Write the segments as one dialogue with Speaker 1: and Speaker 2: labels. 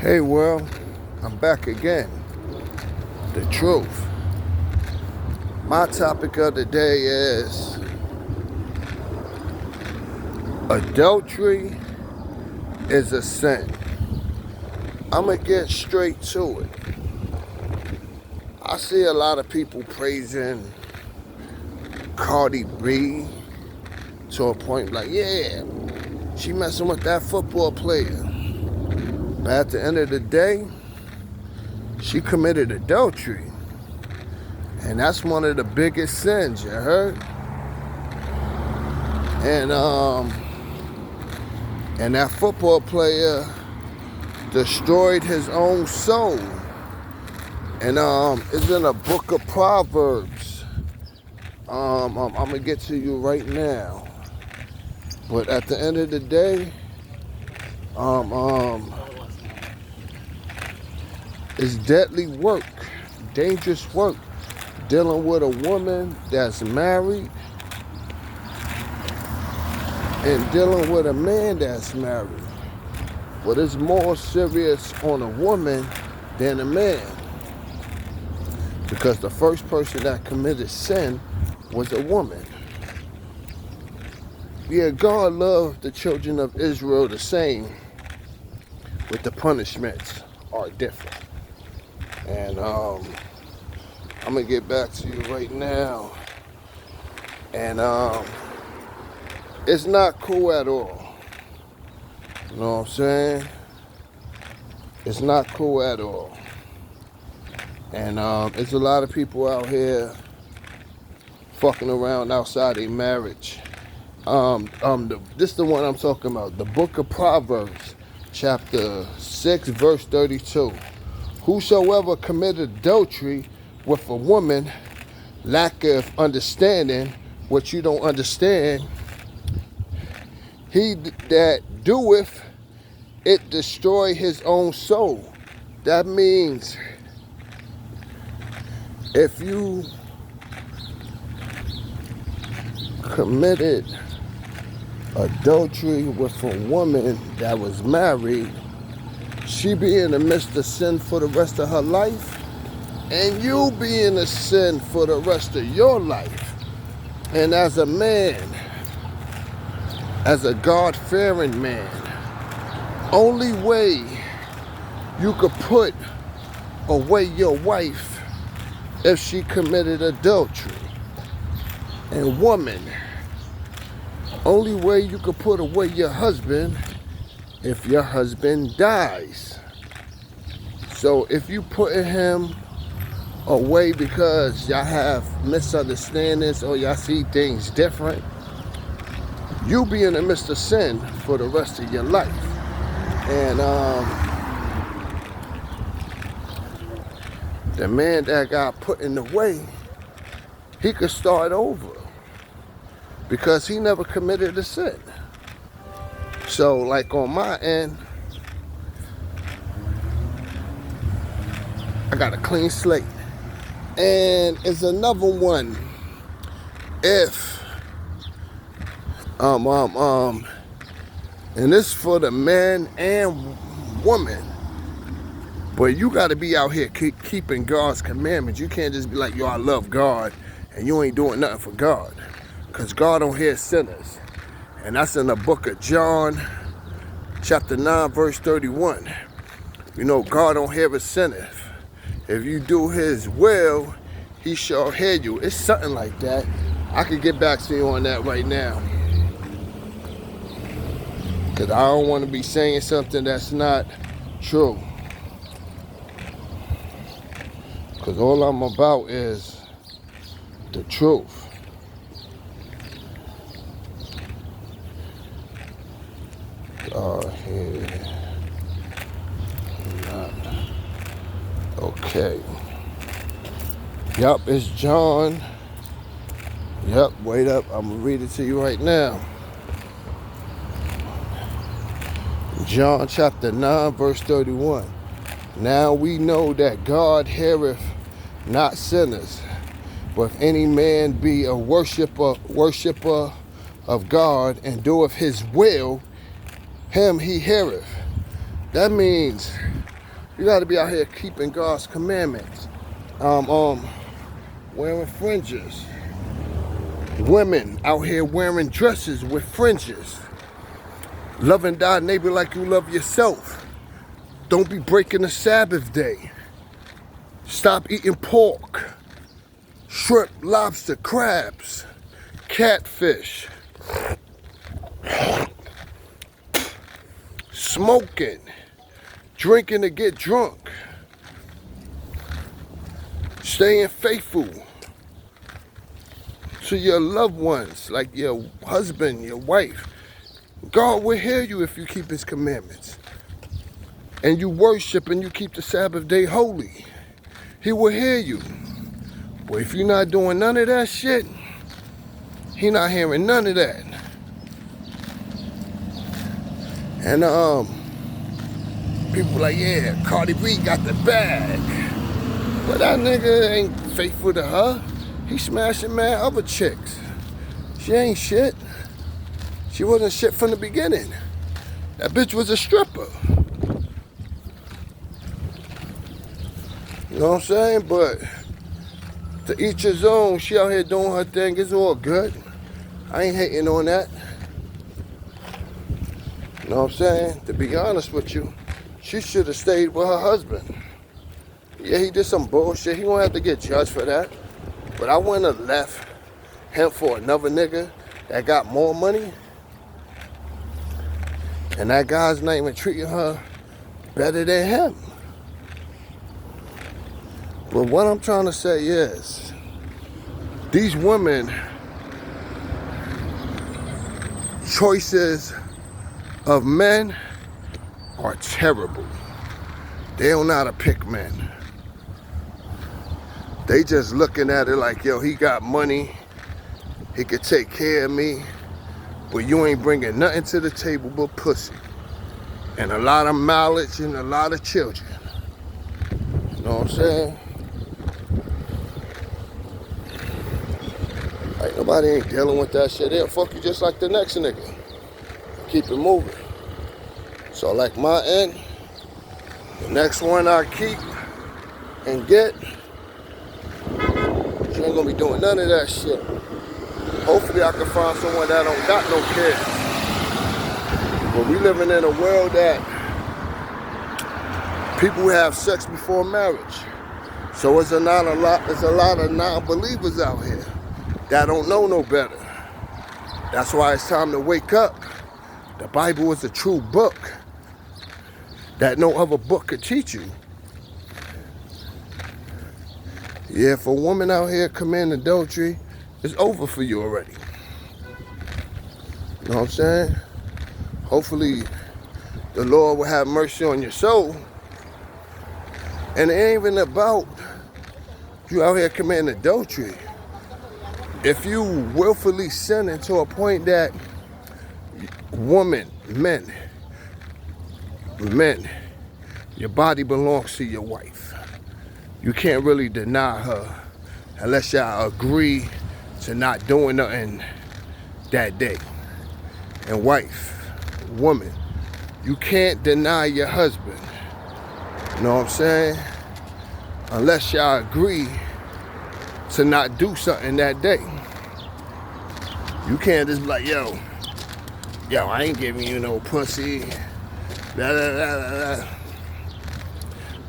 Speaker 1: Hey, well, I'm back again. The truth. My topic of the day is adultery is a sin. I'm going to get straight to it. I see a lot of people praising Cardi B to a point like, yeah, she messing with that football player. But at the end of the day, she committed adultery. And that's one of the biggest sins, you heard? And that football player destroyed his own soul. And it's in a book of Proverbs. I'm gonna get to you right now. But at the end of the day, it's deadly work, dangerous work, dealing with a woman that's married and dealing with a man that's married. But it's more serious on a woman than a man. Because the first person that committed sin was a woman. Yeah, God loved the children of Israel the same, but the punishments are different. And I'm gonna get back to you right now. And it's not cool at all. You know what I'm saying? It's not cool at all. And there's a lot of people out here fucking around outside their marriage. This is the one I'm talking about. The book of Proverbs, chapter 6, verse 32. Whosoever committed adultery with a woman lacketh understanding. What you don't understand, he that doeth it destroy his own soul. That means if you committed adultery with a woman that was married, she be in the midst of sin for the rest of her life, and you be in the sin for the rest of your life. And as a man, as a God-fearing man, only way you could put away your wife if she committed adultery. And woman, only way you could put away your husband if your husband dies. So if you putting him away because y'all have misunderstandings or y'all see things different, you be in the midst of sin for the rest of your life. And the man that got put in the way, he could start over because he never committed a sin. So like on my end, I got a clean slate. And it's another one. If and this for the man and woman, but you got to be out here keeping God's commandments. You can't just be like, yo, I love God, and you ain't doing nothing for God, because God don't hear sinners. And that's in the book of John, chapter 9, verse 31. You know, God don't hear a sinner. If you do his will, he shall hear you. It's something like that. I could get back to you on that right now, because I don't want to be saying something that's not true. Because all I'm about is the truth. Here. Okay. Yup, it's John. Yup, wait up. I'm going to read it to you right now. John chapter 9, verse 31. Now we know that God heareth not sinners, but if any man be a worshiper of God and doeth his will, him he heareth. That means You got to be out here keeping God's commandments. Wearing fringes. Women out here wearing dresses with fringes. Loving thy neighbor like you love yourself. Don't be breaking the Sabbath day. Stop eating pork, shrimp, lobster, crabs, catfish, smoking, drinking to get drunk, staying faithful to your loved ones, like your husband, your wife. God will hear you if you keep his commandments. And you worship and you keep the Sabbath day holy. He will hear you. But if you're not doing none of that shit, he not hearing none of that. And people like, yeah, Cardi B got the bag. But that nigga ain't faithful to her. He smashing mad other chicks. She ain't shit. She wasn't shit from the beginning. That bitch was a stripper. You know what I'm saying? But to each his own, she out here doing her thing. It's all good. I ain't hating on that. You know what I'm saying? To be honest with you, she should have stayed with her husband. Yeah, he did some bullshit. He won't have to get judged for that. But I wouldn't have left him for another nigga that got more money. And that guy's not even treating her better than him. But what I'm trying to say is, these women, choices of men are terrible. They don't know how to pick men. They just looking at it like, yo, he got money, he could take care of me, but you ain't bringing nothing to the table but pussy. And a lot of mileage and a lot of children. You know what I'm saying? Like, nobody ain't dealing with that shit. They'll fuck you just like the next nigga. Keep it moving. So like my end, the next one I keep and get, she ain't gonna be doing none of that shit. Hopefully I can find someone that don't got no kids. But we living in a world that people have sex before marriage. So there's a lot of non-believers out here that don't know no better. That's why it's time to wake up. The Bible is a true book that no other book could teach you. Yeah, if a woman out here commit adultery, it's over for you already. You know what I'm saying? Hopefully the Lord will have mercy on your soul. And it ain't even about you out here committing adultery. If you willfully sinning to a point that men, your body belongs to your wife. You can't really deny her unless y'all agree to not doing nothing that day. And woman, you can't deny your husband. You know what I'm saying? Unless y'all agree to not do something that day. You can't just be like, yo, I ain't giving you no pussy. Blah, blah, blah, blah.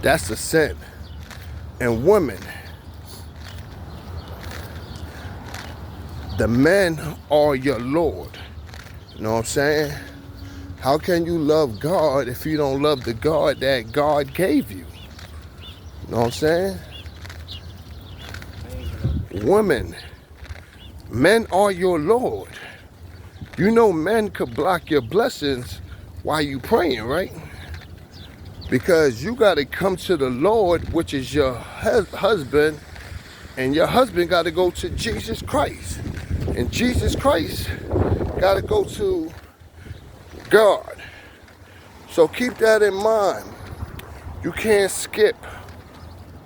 Speaker 1: That's a sin. And women, the men are your Lord. You know what I'm saying? How can you love God if you don't love the God that God gave you? You know what I'm saying? Women, men are your Lord. You know men could block your blessings while you praying, right? Because you got to come to the Lord, which is your husband, and your husband got to go to Jesus Christ. And Jesus Christ got to go to God. So keep that in mind. You can't skip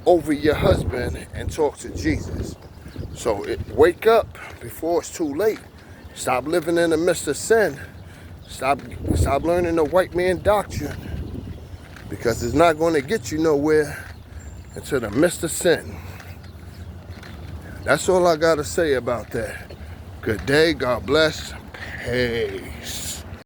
Speaker 1: over your husband and talk to Jesus. So wake up before it's too late. Stop living in the midst of sin. Stop learning the white man doctrine. because it's not going to get you nowhere into the midst of sin. That's all I got to say about that. Good day. God bless. Peace.